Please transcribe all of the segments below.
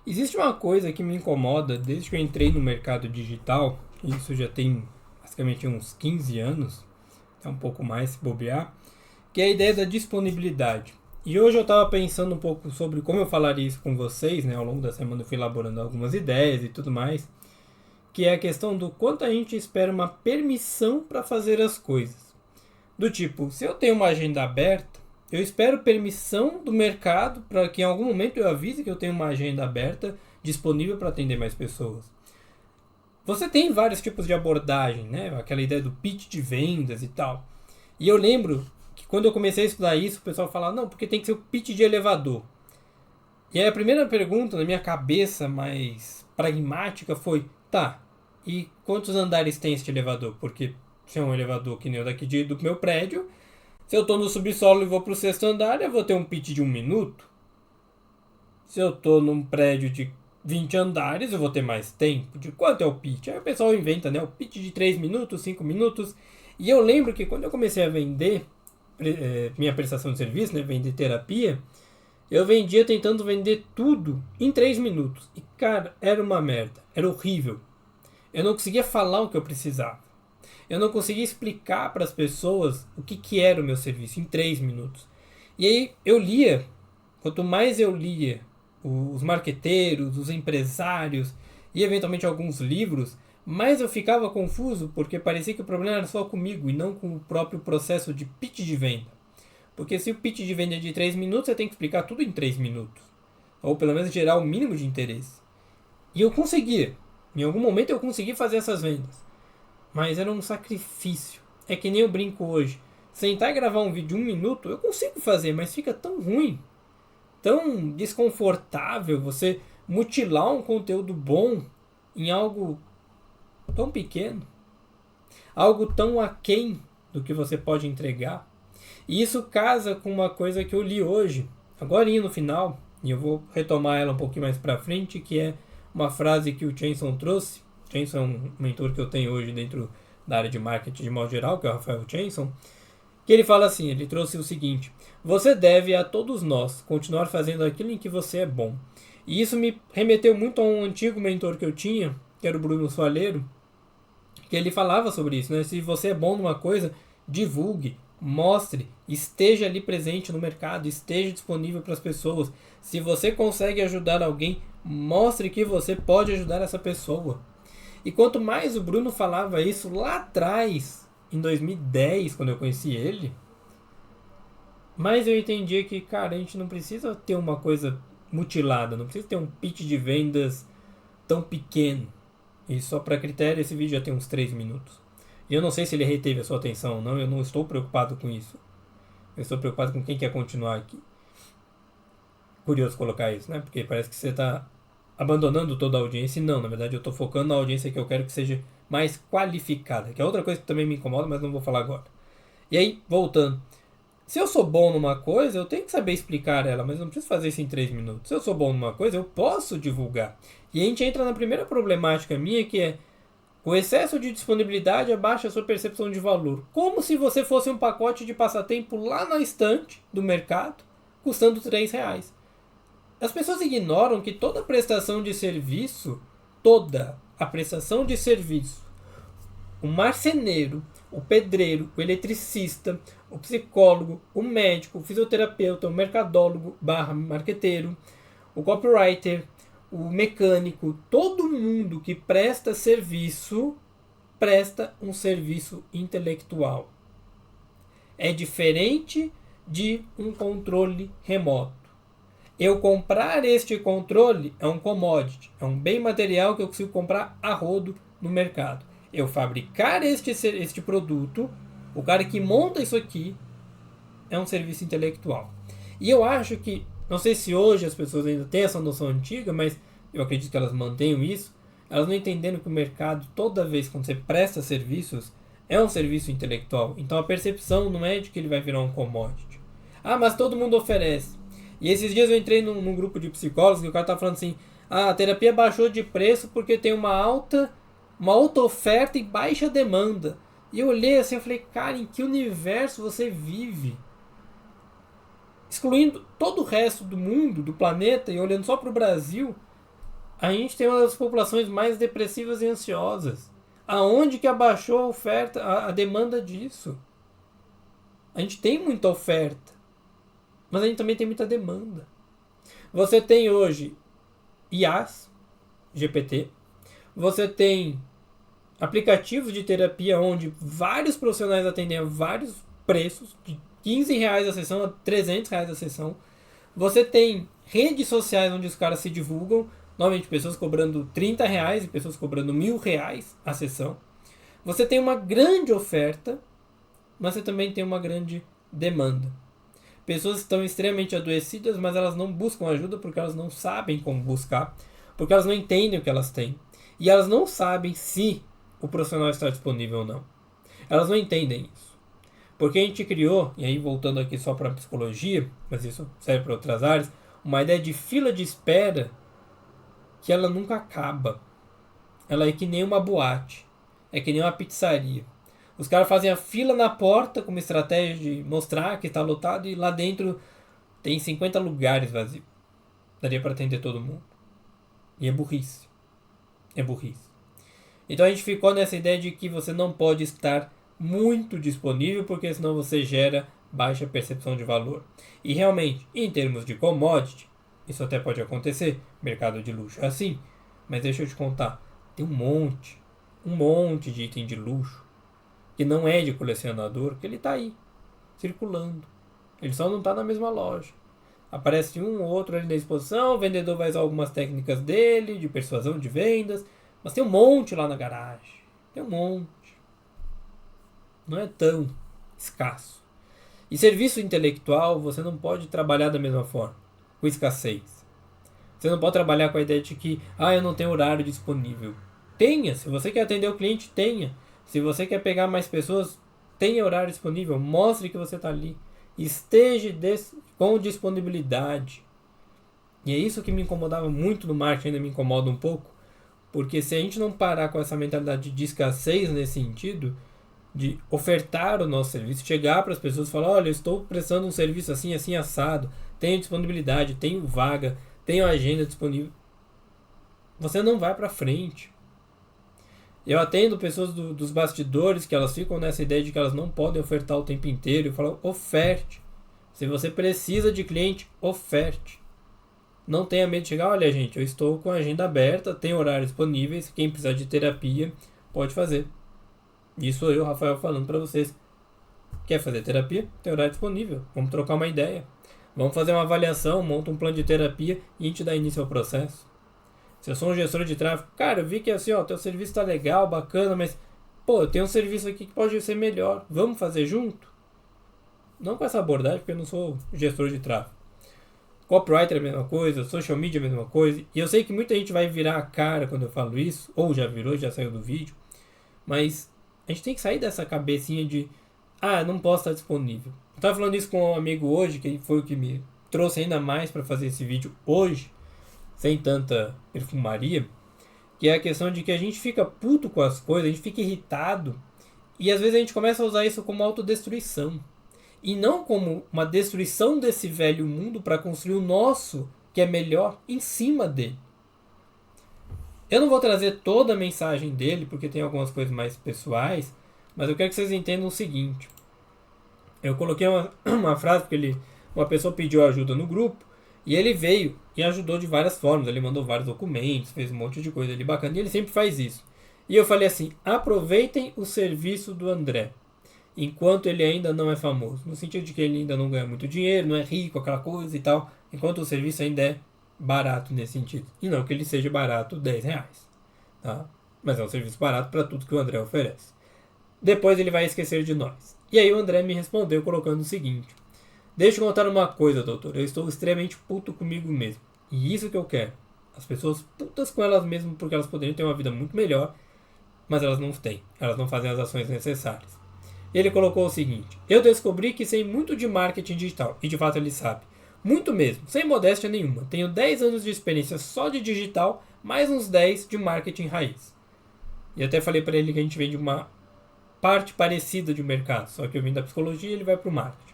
Existe uma coisa que me incomoda desde que eu entrei no mercado digital, isso já tem basicamente uns 15 anos, é um pouco mais se bobear, que é a ideia da disponibilidade. E hoje eu estava pensando um pouco sobre como eu falaria isso com vocês, né? Ao longo da semana eu fui elaborando algumas ideias e tudo mais, que é a questão do quanto a gente espera uma permissão para fazer as coisas. Do tipo, se eu tenho uma agenda aberta, eu espero permissão do mercado para que em algum momento eu avise que eu tenho uma agenda aberta disponível para atender mais pessoas. Você tem vários tipos de abordagem, né? Aquela ideia do pitch de vendas e tal. E eu lembro que quando eu comecei a estudar isso, o pessoal falava, não, porque tem que ser o pitch de elevador. E aí a primeira pergunta na minha cabeça mais pragmática foi, tá, e quantos andares tem este elevador? Porque se é um elevador que nem o daqui do meu prédio, se eu estou no subsolo e vou para o sexto andar, eu vou ter um pitch de 1 minuto. Se eu estou num prédio de 20 andares, eu vou ter mais tempo. De quanto é o pitch? Aí o pessoal inventa, né? O pitch de 3 minutos, 5 minutos. E eu lembro que quando eu comecei a vender minha prestação de serviço, né? Vender terapia, eu vendia tentando vender tudo em 3 minutos. E, cara, era uma merda. Era horrível. Eu não conseguia falar o que eu precisava. Eu não conseguia explicar para as pessoas o que era o meu serviço em 3 minutos. E aí eu lia, quanto mais eu lia os marqueteiros, os empresários e eventualmente alguns livros, mais eu ficava confuso porque parecia que o problema era só comigo e não com o próprio processo de pitch de venda. Porque se o pitch de venda é de 3 minutos, você tem que explicar tudo em 3 minutos. Ou pelo menos gerar o mínimo de interesse. E eu conseguia. Em algum momento eu consegui fazer essas vendas. Mas era um sacrifício. É que nem eu brinco hoje. Sentar e gravar um vídeo de 1 minuto, eu consigo fazer, mas fica tão ruim, tão desconfortável você mutilar um conteúdo bom em algo tão pequeno, algo tão aquém do que você pode entregar. E isso casa com uma coisa que eu li hoje, agora no final, e eu vou retomar ela um pouquinho mais pra frente, que é uma frase que o Chanson trouxe. Chanson é um mentor que eu tenho hoje dentro da área de marketing de modo geral, que é o Rafael Chanson, que ele fala assim, ele trouxe o seguinte: você deve a todos nós continuar fazendo aquilo em que você é bom. E isso me remeteu muito a um antigo mentor que eu tinha, que era o Bruno Soaleiro, que ele falava sobre isso, né? Se você é bom numa coisa, divulgue, mostre, esteja ali presente no mercado, esteja disponível para as pessoas. Se você consegue ajudar alguém, mostre que você pode ajudar essa pessoa. E quanto mais o Bruno falava isso lá atrás, em 2010, quando eu conheci ele, mais eu entendia que, cara, a gente não precisa ter uma coisa mutilada, não precisa ter um pitch de vendas tão pequeno. E só para critério, esse vídeo já tem uns 3 minutos. E eu não sei se ele reteve a sua atenção ou não, eu não estou preocupado com isso. Eu estou preocupado com quem quer continuar aqui. Curioso colocar isso, né? Porque parece que você está abandonando toda a audiência. E não, na verdade eu estou focando na audiência que eu quero que seja mais qualificada. Que é outra coisa que também me incomoda, mas não vou falar agora. E aí, voltando. Se eu sou bom numa coisa, eu tenho que saber explicar ela, mas não preciso fazer isso em 3 minutos. Se eu sou bom numa coisa, eu posso divulgar. E a gente entra na primeira problemática minha, que é o excesso de disponibilidade abaixa a sua percepção de valor. Como se você fosse um pacote de passatempo lá na estante do mercado, custando R$ 3. As pessoas ignoram que toda prestação de serviço, toda a prestação de serviço, o marceneiro, o pedreiro, o eletricista, o psicólogo, o médico, o fisioterapeuta, o mercadólogo barra marqueteiro, o copywriter, o mecânico, todo mundo que presta serviço, presta um serviço intelectual. É diferente de um controle remoto. Eu comprar este controle é um commodity, é um bem material que eu consigo comprar a rodo no mercado. Eu fabricar este produto, o cara que monta isso aqui, é um serviço intelectual. E eu acho que, não sei se hoje as pessoas ainda têm essa noção antiga, mas eu acredito que elas mantenham isso, elas não entendendo que o mercado, toda vez que você presta serviços, é um serviço intelectual. Então a percepção não é de que ele vai virar um commodity. Ah, mas todo mundo oferece. E esses dias eu entrei num grupo de psicólogos e o cara tá falando assim: ah, a terapia baixou de preço porque tem uma alta oferta e baixa demanda. E eu olhei assim e falei, cara, em que universo você vive? Excluindo todo o resto do mundo, do planeta, e olhando só para o Brasil, A gente tem uma das populações mais depressivas e ansiosas. Aonde que abaixou a oferta, a demanda disso? A gente tem muita oferta, mas a gente também tem muita demanda. Você tem hoje IAs, GPT, você tem aplicativos de terapia onde vários profissionais atendem a vários preços, de R$ 15 a sessão a R$ 300 a sessão. Você tem redes sociais onde os caras se divulgam, normalmente pessoas cobrando R$ 30 e pessoas cobrando R$ 1.000 a sessão. Você tem uma grande oferta, mas você também tem uma grande demanda. Pessoas estão extremamente adoecidas, mas elas não buscam ajuda porque elas não sabem como buscar, porque elas não entendem o que elas têm. E elas não sabem se o profissional está disponível ou não. Elas não entendem isso. Porque a gente criou, e aí voltando aqui só para a psicologia, mas isso serve para outras áreas, uma ideia de fila de espera que ela nunca acaba. Ela é que nem uma boate, é que nem uma pizzaria. Os caras fazem a fila na porta com uma estratégia de mostrar que está lotado e lá dentro tem 50 lugares vazios. Daria para atender todo mundo. E é burrice. É burrice. Então a gente ficou nessa ideia de que você não pode estar muito disponível, porque senão você gera baixa percepção de valor. E realmente, em termos de commodity, isso até pode acontecer. Mercado de luxo é assim. Mas deixa eu te contar. Tem um monte de item de luxo que não é de colecionador, que ele está aí, circulando. Ele só não está na mesma loja. Aparece um ou outro ali na exposição, o vendedor vai usar algumas técnicas dele, de persuasão de vendas, mas tem um monte lá na garagem. Tem um monte. Não é tão escasso. E serviço intelectual, você não pode trabalhar da mesma forma, com escassez. Você não pode trabalhar com a ideia de que, eu não tenho horário disponível. Tenha, se você quer atender o cliente, tenha. Se você quer pegar mais pessoas, tenha horário disponível, mostre que você está ali. Esteja com disponibilidade. E é isso que me incomodava muito no marketing, ainda me incomoda um pouco. Porque se a gente não parar com essa mentalidade de escassez nesse sentido, de ofertar o nosso serviço, chegar para as pessoas e falar, olha, eu estou prestando um serviço assim, assim, assado, tenho disponibilidade, tenho vaga, tenho agenda disponível. Você não vai para frente. Eu atendo pessoas dos bastidores que elas ficam nessa ideia de que elas não podem ofertar o tempo inteiro. Eu falo, oferte. Se você precisa de cliente, oferte. Não tenha medo de chegar, olha gente, eu estou com a agenda aberta, tenho horários disponíveis, quem precisar de terapia pode fazer. Isso eu, Rafael, falando para vocês. Quer fazer terapia? Tem horário disponível. Vamos trocar uma ideia. Vamos fazer uma avaliação, monta um plano de terapia e a gente dá início ao processo. Se eu sou um gestor de tráfego, cara, eu vi que assim, teu serviço tá legal, bacana, mas, eu tenho um serviço aqui que pode ser melhor. Vamos fazer junto? Não com essa abordagem, porque eu não sou gestor de tráfego. Copywriter é a mesma coisa, social media é a mesma coisa. E eu sei que muita gente vai virar a cara quando eu falo isso, ou já virou, já saiu do vídeo. Mas a gente tem que sair dessa cabecinha de, não posso estar disponível. Eu tava falando isso com um amigo hoje, que foi o que me trouxe ainda mais para fazer esse vídeo hoje, sem tanta perfumaria, que é a questão de que a gente fica puto com as coisas, a gente fica irritado, e às vezes a gente começa a usar isso como autodestruição. E não como uma destruição desse velho mundo para construir o nosso, que é melhor, em cima dele. Eu não vou trazer toda a mensagem dele, porque tem algumas coisas mais pessoais, mas eu quero que vocês entendam o seguinte. Eu coloquei uma frase porque uma pessoa pediu ajuda no grupo, e ele veio e ajudou de várias formas. Ele mandou vários documentos, fez um monte de coisa ali bacana, e ele sempre faz isso. E eu falei assim, aproveitem o serviço do André, enquanto ele ainda não é famoso. No sentido de que ele ainda não ganha muito dinheiro, não é rico, aquela coisa e tal, enquanto o serviço ainda é barato nesse sentido. E não que ele seja barato R$ 10, tá? Mas é um serviço barato para tudo que o André oferece. Depois ele vai esquecer de nós. E aí o André me respondeu colocando o seguinte: deixa eu contar uma coisa, doutor. Eu estou extremamente puto comigo mesmo. E isso que eu quero. As pessoas putas com elas mesmas porque elas poderiam ter uma vida muito melhor, mas elas não têm. Elas não fazem as ações necessárias. Ele colocou o seguinte: eu descobri que sei muito de marketing digital. E de fato ele sabe. Muito mesmo, sem modéstia nenhuma. Tenho 10 anos de experiência só de digital, mais uns 10 de marketing raiz. E até falei para ele que a gente vem de uma parte parecida de mercado. Só que eu vim da psicologia e ele vai para o marketing.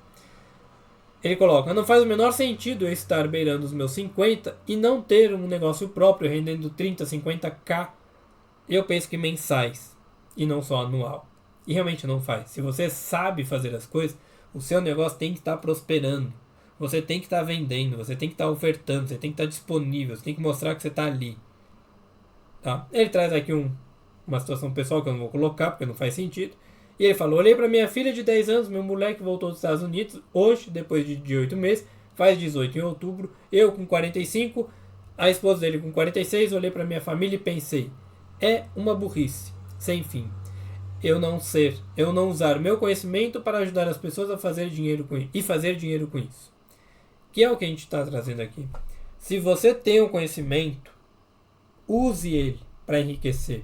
Ele coloca: não faz o menor sentido eu estar beirando os meus 50 e não ter um negócio próprio rendendo 30, 50k. Eu penso que mensais e não só anual. E realmente não faz. Se você sabe fazer as coisas, o seu negócio tem que estar prosperando. Você tem que estar vendendo, você tem que estar ofertando, você tem que estar disponível, você tem que mostrar que você está ali. Tá? Ele traz aqui uma situação pessoal que eu não vou colocar porque não faz sentido. E ele falou: olhei para minha filha de 10 anos, meu moleque voltou dos Estados Unidos hoje, depois de 8 meses, faz 18 em outubro, eu com 45, a esposa dele com 46, olhei para minha família e pensei: é uma burrice, sem fim. Eu não usar o meu conhecimento para ajudar as pessoas a fazer dinheiro com isso, e fazer dinheiro com isso. Que é o que a gente está trazendo aqui. Se você tem um conhecimento, use ele para enriquecer.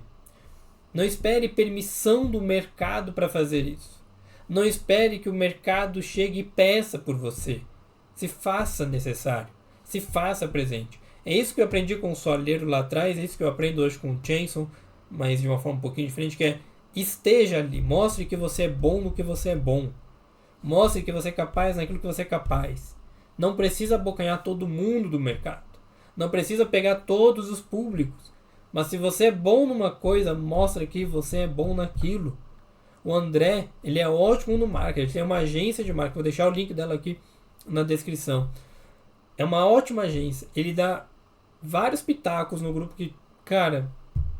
Não espere permissão do mercado para fazer isso. Não espere que o mercado chegue e peça por você. Se faça necessário. Se faça presente. É isso que eu aprendi com o Soleiro lá atrás, é isso que eu aprendo hoje com o Chanson, mas de uma forma um pouquinho diferente, que é: esteja ali, mostre que você é bom no que você é bom. Mostre que você é capaz naquilo que você é capaz. Não precisa abocanhar todo mundo do mercado. Não precisa pegar todos os públicos. Mas se você é bom numa coisa, mostra que você é bom naquilo. O André, ele é ótimo no marketing. Ele tem uma agência de marketing. Vou deixar o link dela aqui na descrição. É uma ótima agência. Ele dá vários pitacos no grupo que, cara,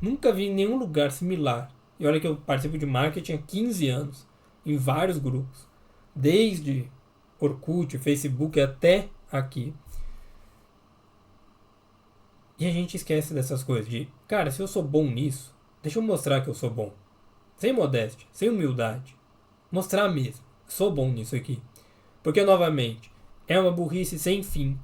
nunca vi em nenhum lugar similar. E olha que eu participo de marketing há 15 anos. Em vários grupos. Desde Orkut, Facebook até aqui. E a gente esquece dessas coisas de: cara, se eu sou bom nisso, deixa eu mostrar que eu sou bom. Sem modéstia, sem humildade. Mostrar mesmo. Sou bom nisso aqui. Porque, novamente, é uma burrice sem fim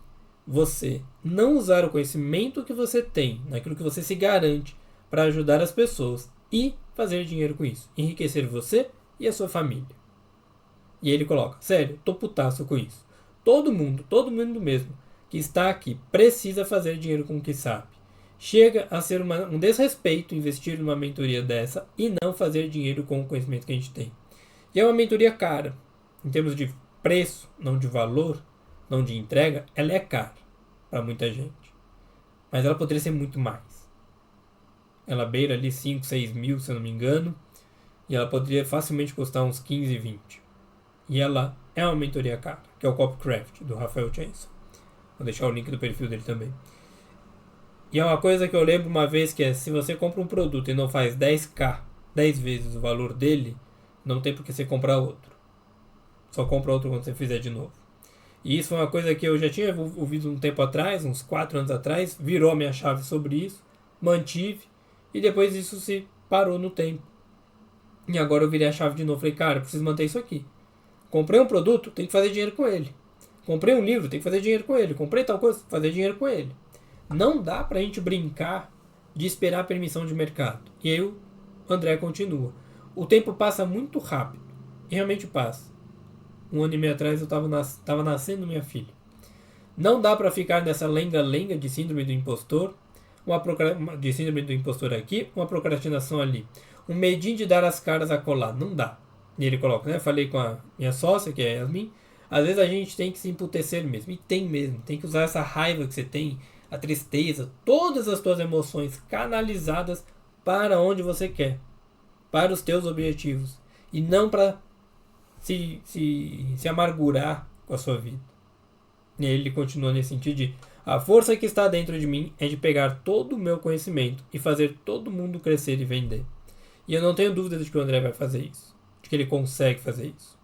você não usar o conhecimento que você tem, naquilo que você se garante, para ajudar as pessoas e fazer dinheiro com isso. Enriquecer você e a sua família. E ele coloca: sério, tô putaço com isso. Todo mundo mesmo, que está aqui precisa fazer dinheiro com o que sabe. Chega a ser um desrespeito investir numa mentoria dessa e não fazer dinheiro com o conhecimento que a gente tem. E é uma mentoria cara. Em termos de preço, não de valor, não de entrega, ela é cara para muita gente. Mas ela poderia ser muito mais. Ela beira ali 5, 6 mil, se eu não me engano. E ela poderia facilmente custar uns 15, 20. E ela é uma mentoria cara, que é o Copycraft, do Rafael Chanson. Vou deixar o link do perfil dele também. E é uma coisa que eu lembro uma vez, que é: se você compra um produto e não faz 10k, 10 vezes o valor dele, não tem por que você comprar outro. Só compra outro quando você fizer de novo. E isso é uma coisa que eu já tinha ouvido um tempo atrás, uns 4 anos atrás, virou a minha chave sobre isso, mantive, e depois isso se parou no tempo. E agora eu virei a chave de novo, falei: cara, eu preciso manter isso aqui. Comprei um produto, tem que fazer dinheiro com ele. Comprei um livro, tem que fazer dinheiro com ele. Comprei tal coisa, fazer dinheiro com ele. Não dá pra gente brincar de esperar a permissão de mercado. E aí o André continua: o tempo passa muito rápido. E realmente passa. 1 ano e meio atrás eu tava nascendo minha filha. Não dá pra ficar nessa lenga-lenga de síndrome do impostor. De síndrome do impostor aqui, uma procrastinação ali. Um medinho de dar as caras a colar. Não dá. E ele coloca, né? Falei com a minha sócia, que é a Yasmin. Às vezes a gente tem que se emputecer mesmo. E tem mesmo. Tem que usar essa raiva que você tem, a tristeza, todas as suas emoções canalizadas para onde você quer. Para os teus objetivos. E não para se amargurar com a sua vida. E aí ele continua nesse sentido de: a força que está dentro de mim é de pegar todo o meu conhecimento e fazer todo mundo crescer e vender. E eu não tenho dúvida de que o André vai fazer isso. De que ele consegue fazer isso.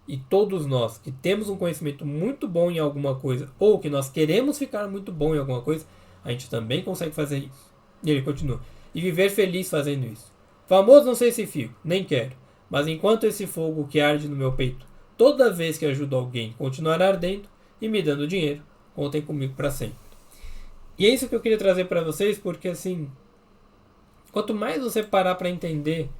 E todos nós que temos um conhecimento muito bom em alguma coisa, ou que nós queremos ficar muito bom em alguma coisa, a gente também consegue fazer isso. E ele continua: e viver feliz fazendo isso. Famoso não sei se fico, nem quero. Mas enquanto esse fogo que arde no meu peito, toda vez que ajudo alguém, continuar ardendo e me dando dinheiro, contem comigo para sempre. E é isso que eu queria trazer para vocês, porque assim, quanto mais você parar para entender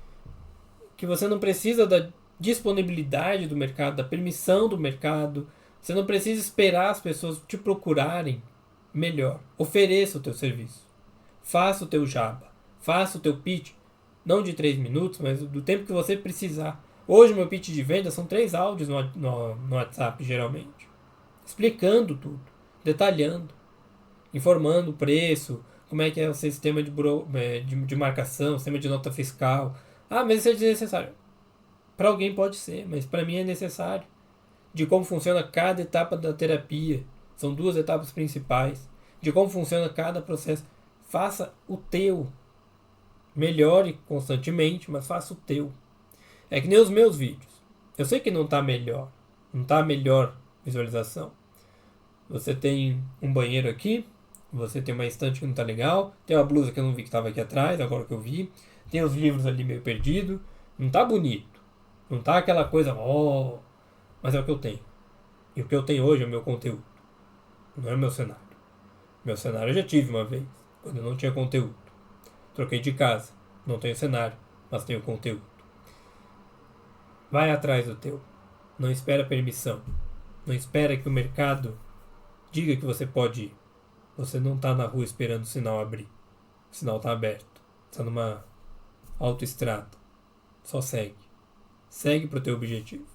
que você não precisa da disponibilidade do mercado, da permissão do mercado, você não precisa esperar as pessoas te procurarem, melhor. Ofereça o teu serviço. Faça o teu jaba. Faça o teu pitch. Não de 3 minutos, mas do tempo que você precisar. Hoje, meu pitch de venda são 3 áudios no WhatsApp, geralmente. explicando tudo, detalhando, informando o preço, como é que é o sistema de marcação, sistema de nota fiscal. Ah, mas isso é desnecessário. Para alguém pode ser, mas para mim é necessário. De como funciona cada etapa da terapia. São duas etapas principais. De como funciona cada processo. Faça o teu. Melhore constantemente, mas faça o teu. É que nem os meus vídeos. Eu sei que não está melhor. Não está a melhor visualização. Você tem um banheiro aqui. Você tem uma estante que não está legal. Tem uma blusa que eu não vi que estava aqui atrás, agora que eu vi. Tem os livros ali meio perdido. Não está bonito. Não está aquela coisa, oh, mas é o que eu tenho. E o que eu tenho hoje é o meu conteúdo. Não é o meu cenário. Meu cenário eu já tive uma vez, quando eu não tinha conteúdo. Troquei de casa. Não tenho cenário, mas tenho conteúdo. Vai atrás do teu. Não espera permissão. Não espera que o mercado diga que você pode ir. Você não está na rua esperando o sinal abrir. O sinal está aberto. Está numa autoestrada. Só segue. Segue pro teu objetivo.